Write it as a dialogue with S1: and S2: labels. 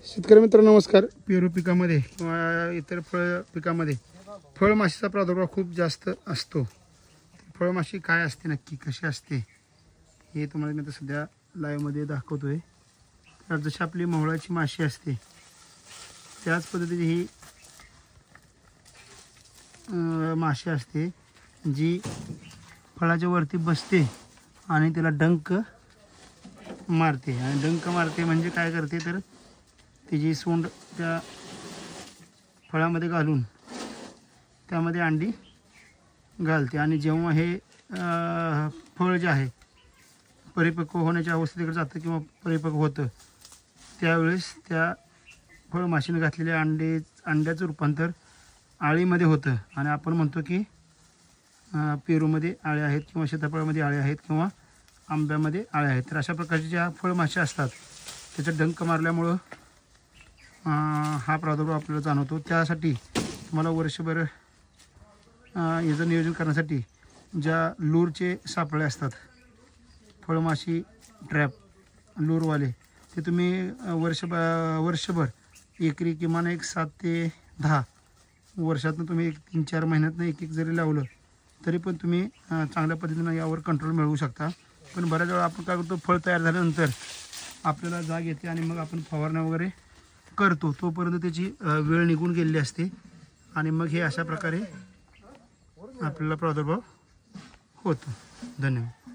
S1: शेतकरी मित्रांनो नमस्कार. पेरू पिकामध्ये किंवा इतर फळ पिकामध्ये फळमाशीचा प्रादुर्भाव खूप जास्त असतो. फळमाशी काय असते, नक्की कशी असते, हे तुम्हाला मी आता सध्या लाईव्हमध्ये दाखवतोय. तर जशी आपली मोहळाची माशी असते त्याच पद्धतीची ही माशी असते, जी फळाच्या वरती बसते आणि त्याला डंक मारते. आणि डंक मारते म्हणजे काय करते, तर तिची सोंड त्या फळामध्ये घालून त्यामध्ये अंडी घालते. आणि जेव्हा हे फळ जे आहे परिपक्व होण्याच्या अवस्थेकडे जातं किंवा परिपक्व होतं, त्यावेळेस त्या फळमाशीने घातलेल्या अंड्याचं रूपांतर आळीमध्ये होतं. आणि आपण म्हणतो की पेरूमध्ये आळे आहेत किंवा सीताफळामध्ये आळे आहेत किंवा आंब्यामध्ये आळे आहेत. तर अशा प्रकारच्या ज्या फळमाशी असतात त्याचा डंक मारल्यामुळं हा प्रादुर्भाव आपल्याला जाणवतो. त्यासाठी तुम्हाला वर्षभर याचं नियोजन करण्यासाठी ज्या लूरचे सापळे असतात, फळमाशी ट्रॅप लूरवाले, ते तुम्ही वर्षभर एकरी किमान 7 ते 10 वर्षातून तुम्ही 3-4 महिन्यातनं एक जरी लावलं तरी पण तुम्ही चांगल्या पद्धतीनं यावर कंट्रोल मिळवू शकता. पण बऱ्याच वेळा आपण काय करतो, फळ तयार झाल्यानंतर आपल्याला जाग येते आणि मग आपण फवारण्या वगैरे करतो, तोपर्यंत त्याची वेळ निघून गेलेली असते. आणि मग हे अशा प्रकारे आपल्याला प्रादुर्भाव होतो. धन्यवाद.